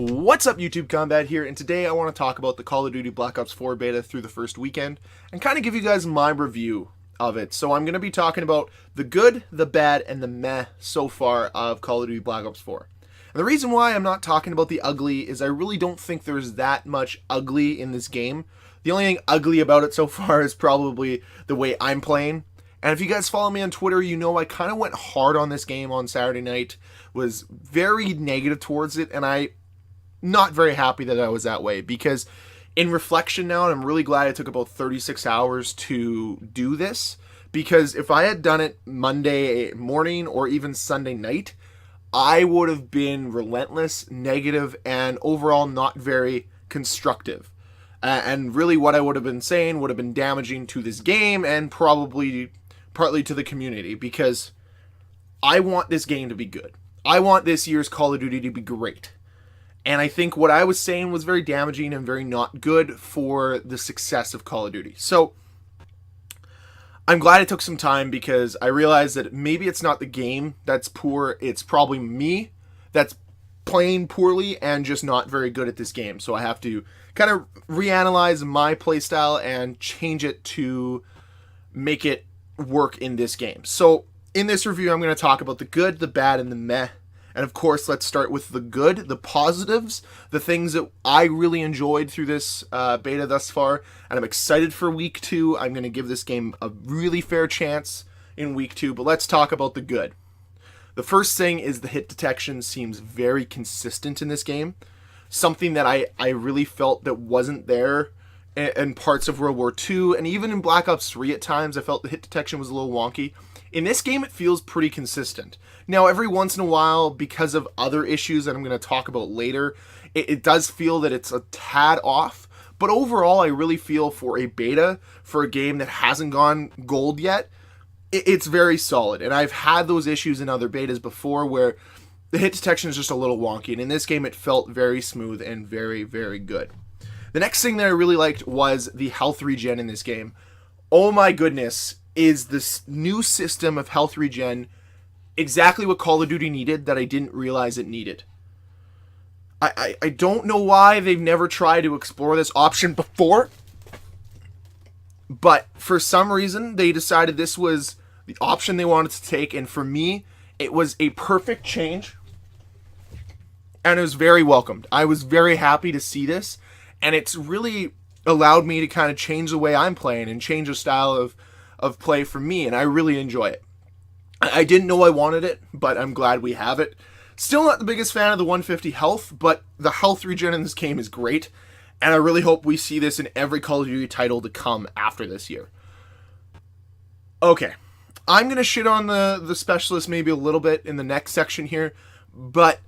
What's up, YouTube? Combat here, and today I want to talk about the Call of Duty Black Ops 4 beta through the first weekend and kind of give you guys my review of it. So I'm going to be talking about the good, the bad, and the meh so far of Call of Duty Black Ops 4. And the reason why I'm not talking about the ugly is I really don't think there's that much ugly in this game. The only thing ugly about it so far is probably the way I'm playing. And if you guys follow me on Twitter, you know I kind of went hard on this game on Saturday night, was very negative towards it, and I'm not very happy that I was that way, because in reflection now, and I'm really glad it took about 36 hours to do this, because if I had done it Monday morning or even Sunday night, I would have been relentless, negative, and overall not very constructive. And really what I would have been saying would have been damaging to this game and probably partly to the community, because I want this game to be good. I want this year's Call of Duty to be great. And I think what I was saying was very damaging and very not good for the success of Call of Duty. So I'm glad it took some time, because I realized that maybe it's not the game that's poor, it's probably me that's playing poorly and just not very good at this game. So I have to kind of reanalyze my playstyle and change it to make it work in this game. So in this review, I'm going to talk about the good, the bad, and the meh. And of course, let's start with the good, the positives, the things that I really enjoyed through this beta thus far. And I'm excited for week 2. I'm going to give this game a really fair chance in week 2. But let's talk about the good. The first thing is the hit detection seems very consistent in this game. Something that I really felt that wasn't there in parts of World War II. And even in Black Ops 3 at times, I felt the hit detection was a little wonky. In this game, it feels pretty consistent. Now, every once in a while, because of other issues that I'm going to talk about later, it does feel that it's a tad off. But overall, I really feel for a beta, for a game that hasn't gone gold yet, it's very solid. And I've had those issues in other betas before where the hit detection is just a little wonky. And in this game, it felt very smooth and very, very good. The next thing that I really liked was the health regen in this game. Oh my goodness. Is this new system of health regen exactly what Call of Duty needed that I didn't realize it needed? I don't know why they've never tried to explore this option before, but for some reason they decided this was the option they wanted to take, and for me, it was a perfect change, and it was very welcomed. I was very happy to see this, and it's really allowed me to kind of change the way I'm playing and change the style of play for me, and I really enjoy it. I didn't know I wanted it, but I'm glad we have it. Still not the biggest fan of the 150 health, but the health regen in this game is great, and I really hope we see this in every Call of Duty title to come after this year. Okay, I'm going to shit on the specialist maybe a little bit in the next section here, but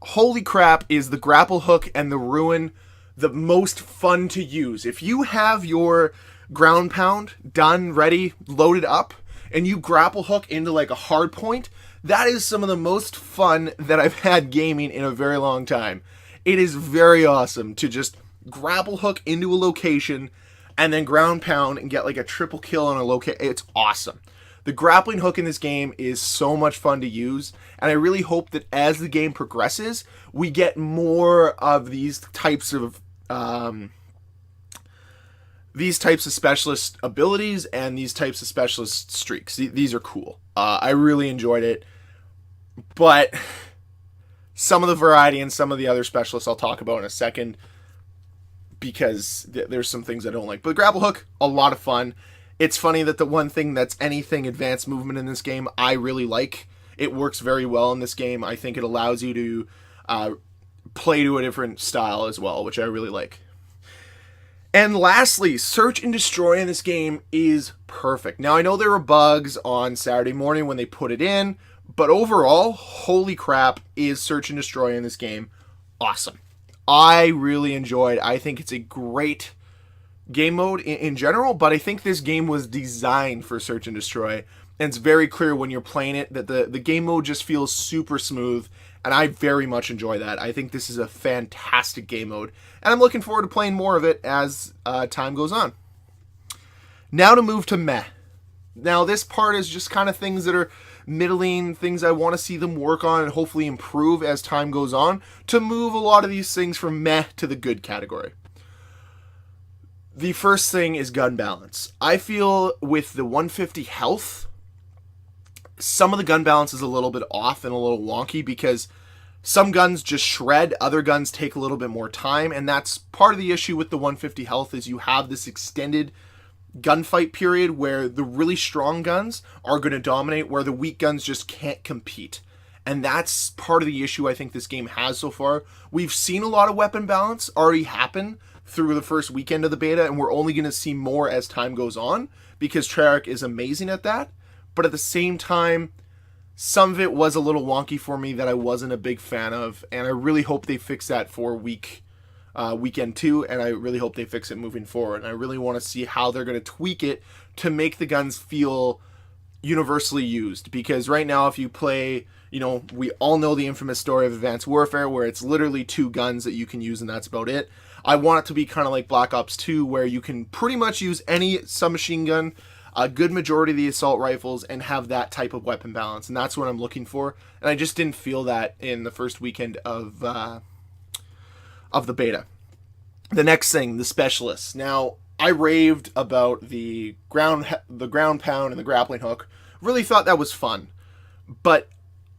holy crap is the grapple hook and the ruin the most fun to use. If you have your ground pound done, ready, loaded up, and you grapple hook into like a hard point, that is some of the most fun that I've had gaming in a very long time. It is very awesome to just grapple hook into a location and then ground pound and get like a triple kill on a location. It's awesome. The grappling hook in this game is so much fun to use, and I really hope that as the game progresses, we get more of these types of specialist abilities and these types of specialist streaks. These are cool. I really enjoyed it. But some of the variety and some of the other specialists I'll talk about in a second, because there's some things I don't like. But the grapple hook, a lot of fun. It's funny that the one thing that's anything advanced movement in this game, I really like. It works very well in this game. I think it allows you to play to a different style as well, which I really like. And lastly, search and destroy in this game is perfect. Now, I know there were bugs on Saturday morning when they put it in, but overall, holy crap, is search and destroy in this game awesome. I really enjoyed. I think it's a great game mode in general, but I think this game was designed for search and destroy, and it's very clear when you're playing it that the game mode just feels super smooth, and I very much enjoy that. I think this is a fantastic game mode, and I'm looking forward to playing more of it as time goes on. Now to move to meh. Now this part is just kind of things that are middling, things I want to see them work on and hopefully improve as time goes on to move a lot of these things from meh to the good category. The first thing is gun balance. I feel with the 150 health, some of the gun balance is a little bit off and a little wonky because some guns just shred, other guns take a little bit more time, and that's part of the issue with the 150 health is you have this extended gunfight period where the really strong guns are going to dominate, where the weak guns just can't compete. And that's part of the issue I think this game has so far. We've seen a lot of weapon balance already happen through the first weekend of the beta, and we're only going to see more as time goes on because Treyarch is amazing at that. But at the same time, some of it was a little wonky for me that I wasn't a big fan of, and I really hope they fix that for weekend 2, and I really hope they fix it moving forward. And I really want to see how they're going to tweak it to make the guns feel universally used, because right now if you play, we all know the infamous story of Advanced Warfare where it's literally 2 guns that you can use and that's about it. I want it to be kind of like Black Ops 2 where you can pretty much use any submachine gun, a good majority of the assault rifles, and have that type of weapon balance, and that's what I'm looking for. And I just didn't feel that in the first weekend of the beta. The next thing, the specialists. Now, I raved about the ground pound and the grappling hook. Really thought that was fun, but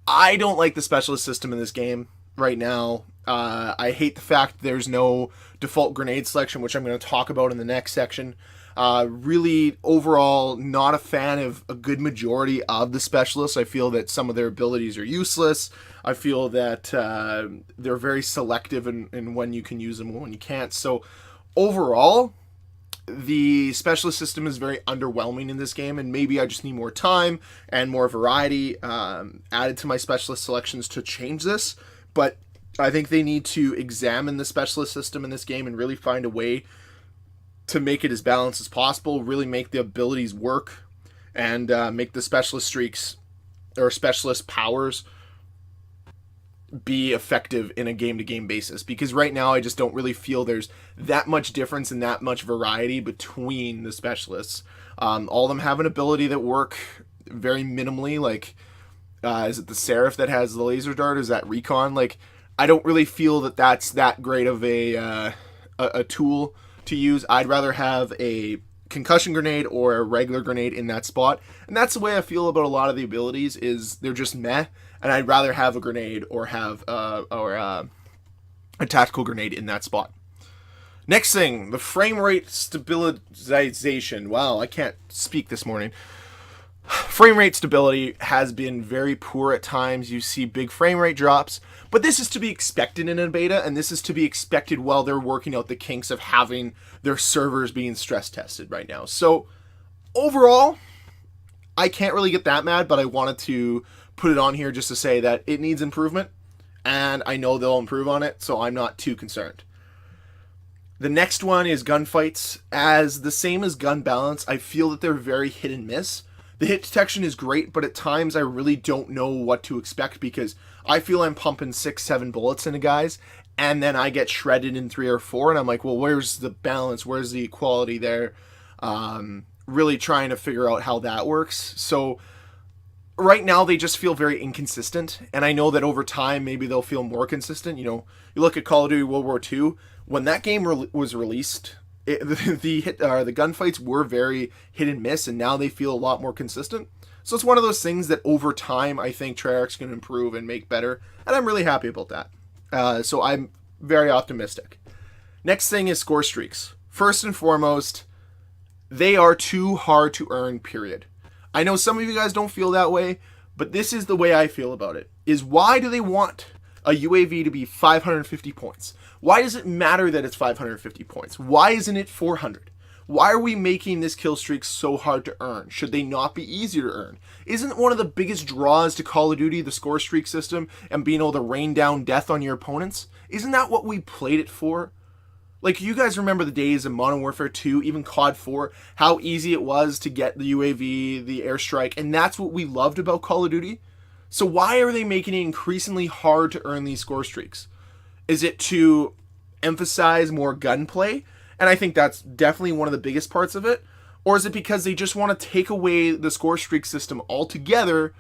I don't like the specialist system in this game right now. I hate the fact there's no default grenade selection, which I'm going to talk about in the next section. Really, overall, not a fan of a good majority of the specialists. I feel that some of their abilities are useless. I feel that they're very selective in when you can use them and when you can't. So, overall, the specialist system is very underwhelming in this game, and maybe I just need more time and more variety added to my specialist selections to change this. But I think they need to examine the specialist system in this game and really find a way to make it as balanced as possible, really make the abilities work, and make the specialist streaks or specialist powers be effective in a game-to-game basis. Because right now I just don't really feel there's that much difference and that much variety between the specialists. All of them have an ability that work very minimally, like is it the Seraph that has the laser dart? Is that Recon? Like, I don't really feel that that's that great of a tool to use. I'd rather have a concussion grenade or a regular grenade in that spot, and that's the way I feel about a lot of the abilities. Is they're just meh, and I'd rather have a grenade or have a tactical grenade in that spot. Next thing, the frame rate stabilization. Wow, I can't speak this morning. Frame rate stability has been very poor at times. You see big frame rate drops, but this is to be expected in a beta, and this is to be expected while they're working out the kinks of having their servers being stress tested right now. So overall, I can't really get that mad, but I wanted to put it on here just to say that it needs improvement, and I know they'll improve on it, so I'm not too concerned. The next one is gunfights. As the same as gun balance, I feel that they're very hit and miss. The hit detection is great, but at times I really don't know what to expect because I feel I'm pumping 6-7 bullets into guys, and then I get shredded in 3 or 4, and I'm like, well, where's the balance? Where's the equality there? Really trying to figure out how that works. So right now they just feel very inconsistent, and I know that over time maybe they'll feel more consistent. You look at Call of Duty World War II, when that game was released, the gunfights were very hit and miss, and now they feel a lot more consistent. So it's one of those things that over time I think Treyarch's going to improve and make better, and I'm really happy about that. So I'm very optimistic. Next thing is score streaks. First and foremost, they are too hard to earn, period. I know some of you guys don't feel that way, but this is the way I feel about it. Is why do they want a UAV to be 550 points? Why does it matter that it's 550 points? Why isn't it 400? Why are we making this kill streak so hard to earn? Should they not be easier to earn? Isn't one of the biggest draws to Call of Duty the score streak system and being able to rain down death on your opponents? Isn't that what we played it for? Like, you guys remember the days of Modern Warfare 2, even COD 4, how easy it was to get the UAV, the airstrike, and that's what we loved about Call of Duty? So why are they making it increasingly hard to earn these score streaks? Is it to emphasize more gunplay? And I think that's definitely one of the biggest parts of it. Or is it because they just want to take away the score streak system altogether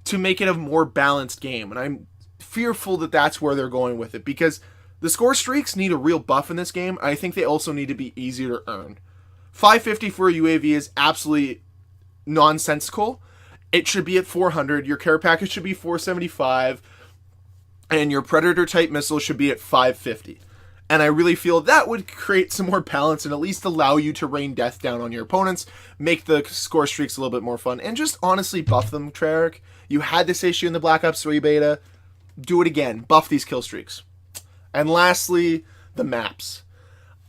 to make it a more balanced game. And I'm fearful that that's where they're going with it, because the score streaks need a real buff in this game. I think they also need to be easier to earn. 550 for a UAV is absolutely nonsensical. It should be at 400. Your care package should be 475. And your Predator type missile should be at 550. And I really feel that would create some more balance and at least allow you to rain death down on your opponents, make the score streaks a little bit more fun, and just honestly buff them, Treyarch. You had this issue in the Black Ops 3 beta. Do it again. Buff these kill streaks. And lastly, the maps.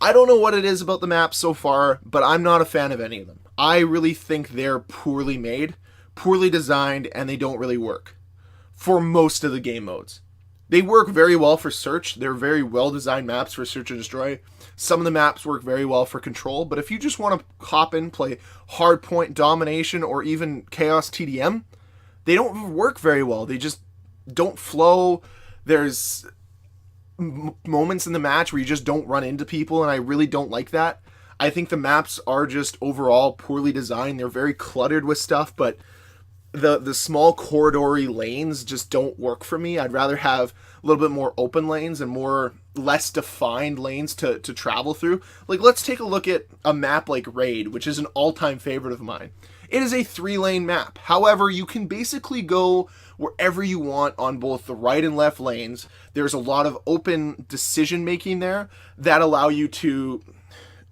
I don't know what it is about the maps so far, but I'm not a fan of any of them. I really think they're poorly made, poorly designed, and they don't really work for most of the game modes. They work very well for search. They're very well-designed maps for search and destroy. Some of the maps work very well for control, but if you just want to hop in, play hardpoint domination, or even chaos TDM, they don't work very well. They just don't flow. There's moments in the match where you just don't run into people, and I really don't like that. I think the maps are just overall poorly designed. They're very cluttered with stuff, but the small corridory lanes just don't work for me. I'd rather have a little bit more open lanes and less defined lanes to travel through. Like, let's take a look at a map like Raid, which is an all-time favorite of mine. It is a 3-lane map. However, you can basically go wherever you want on both the right and left lanes. There's a lot of open decision making there that allow you to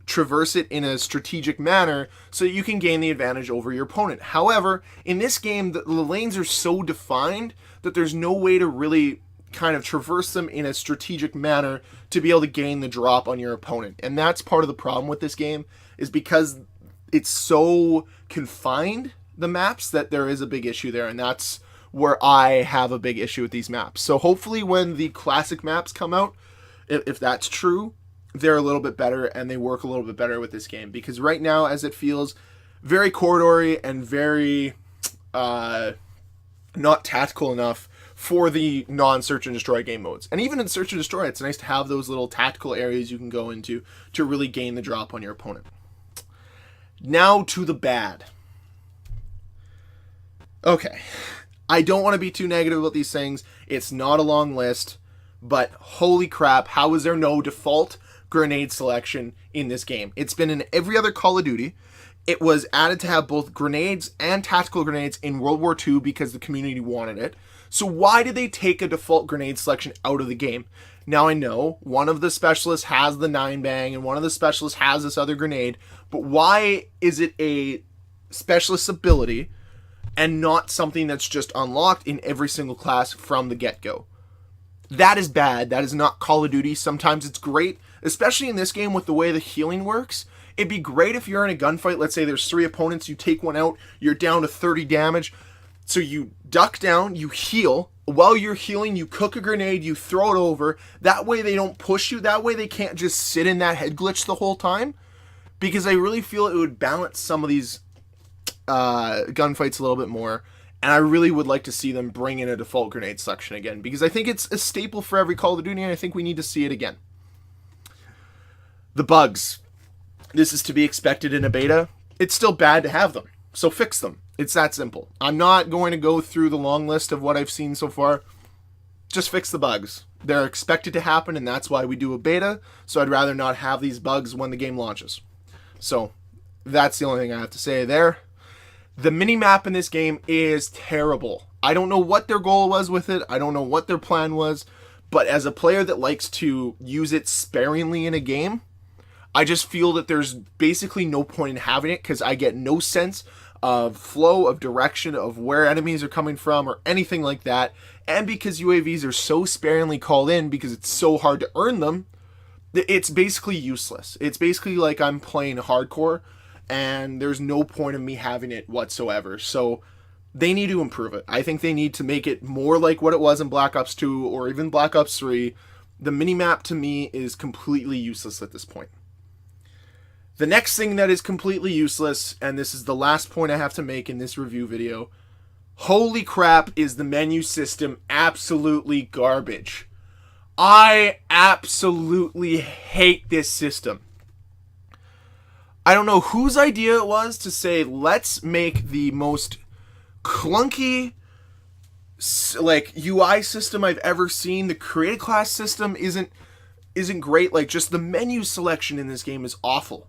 traverse it in a strategic manner so that you can gain the advantage over your opponent. However, in this game, the lanes are so defined that there's no way to really kind of traverse them in a strategic manner to be able to gain the drop on your opponent. And that's part of the problem with this game, is because it's so confined, the maps, that there is a big issue there. And that's where I have a big issue with these maps. So hopefully when the classic maps come out, if that's true, they're a little bit better and they work a little bit better with this game. Because right now, as it feels, very corridory and very not tactical enough for the non-search and destroy game modes. And even in search and destroy, it's nice to have those little tactical areas you can go into to really gain the drop on your opponent. Now to the bad. Okay, I don't want to be too negative about these things. It's not a long list, but holy crap, how is there no default grenade selection in this game? It's been in every other Call of Duty. It was added to have both grenades and tactical grenades in World War II because the community wanted it. So why did they take a default grenade selection out of the game? Now I know one of the specialists has the 9-bang and one of the specialists has this other grenade, but why is it a specialist ability and not something that's just unlocked in every single class from the get-go? That is bad. That is not Call of Duty. Sometimes it's great, especially in this game with the way the healing works. It'd be great if you're in a gunfight. Let's say there's 3 opponents, you take one out, you're down to 30 damage. So you duck down, you heal. While you're healing, you cook a grenade, you throw it over. That way they don't push you. That way they can't just sit in that head glitch the whole time. Because I really feel it would balance some of these gunfights a little bit more. And I really would like to see them bring in a default grenade selection again, because I think it's a staple for every Call of Duty, and I think we need to see it again. The bugs. This is to be expected in a beta. It's still bad to have them, so fix them. It's that simple. I'm not going to go through the long list of what I've seen so far. Just fix the bugs. They're expected to happen, and that's why we do a beta, so I'd rather not have these bugs when the game launches. So that's the only thing I have to say there. The mini-map in this game is terrible. I don't know what their goal was with it. I don't know what their plan was. But as a player that likes to use it sparingly in a game, I just feel that there's basically no point in having it, because I get no sense of flow, of direction, of where enemies are coming from, or anything like that. And because UAVs are so sparingly called in, because it's so hard to earn them, it's basically useless. It's basically like I'm playing hardcore, and there's no point of me having it whatsoever. So they need to improve it. I think they need to make it more like what it was in Black Ops 2 or even Black Ops 3. The minimap to me is completely useless at this point. The next thing that is completely useless, and this is the last point I have to make in this review video, holy crap, is the menu system absolutely garbage. I absolutely hate this system. I don't know whose idea it was to say, let's make the most clunky, like UI system I've ever seen. The create a class system isn't great. Like, just the menu selection in this game is awful.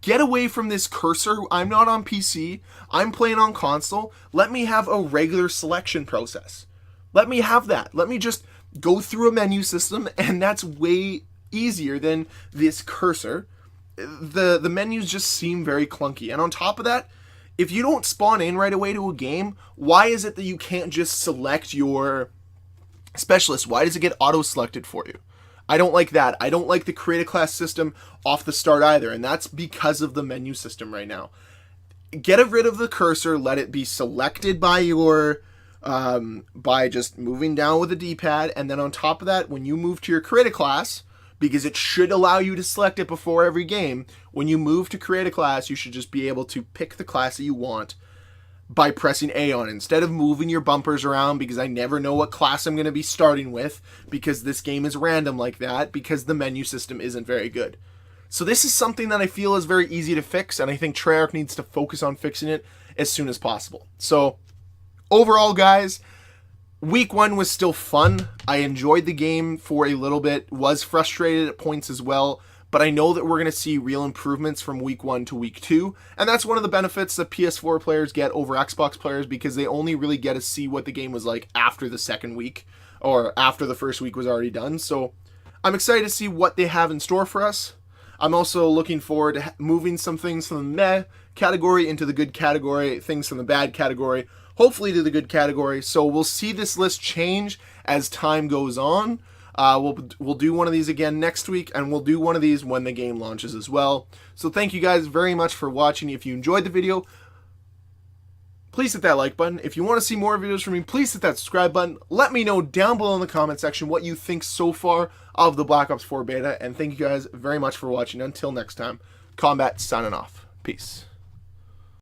Get away from this cursor. I'm not on PC. I'm playing on console. Let me have a regular selection process. Let me have that. Let me just go through a menu system, and that's way easier than this cursor. The menus just seem very clunky. And on top of that, if you don't spawn in right away to a game, why is it that you can't just select your specialist? Why does it get auto-selected for you? I don't like that. I don't like the create a class system off the start either, and that's because of the menu system right now. Get rid of the cursor, let it be selected by your by just moving down with the D-pad, and then on top of that, when you move to your create a class, because it should allow you to select it before every game, when you move to create a class, you should just be able to pick the class that you want by pressing A on it, instead of moving your bumpers around, because I never know what class I'm going to be starting with, because this game is random like that, because the menu system isn't very good. So this is something that I feel is very easy to fix, and I think Treyarch needs to focus on fixing it as soon as possible. So overall, guys, week 1 was still fun. I enjoyed the game for a little bit, was frustrated at points as well, but I know that we're going to see real improvements from week 1 to week 2, and that's one of the benefits that PS4 players get over Xbox players, because they only really get to see what the game was like after the second week, or after the first week was already done. So I'm excited to see what they have in store for us. I'm also looking forward to moving some things from the meh category into the good category, things from the bad category, hopefully to the good category. So we'll see this list change as time goes on. We'll do one of these again next week, and we'll do one of these when the game launches as well. So thank you guys very much for watching. If you enjoyed the video, please hit that like button. If you want to see more videos from me, please hit that subscribe button. Let me know down below in the comment section what you think so far of the Black Ops 4 beta, and thank you guys very much for watching. Until next time, Combat signing off. Peace.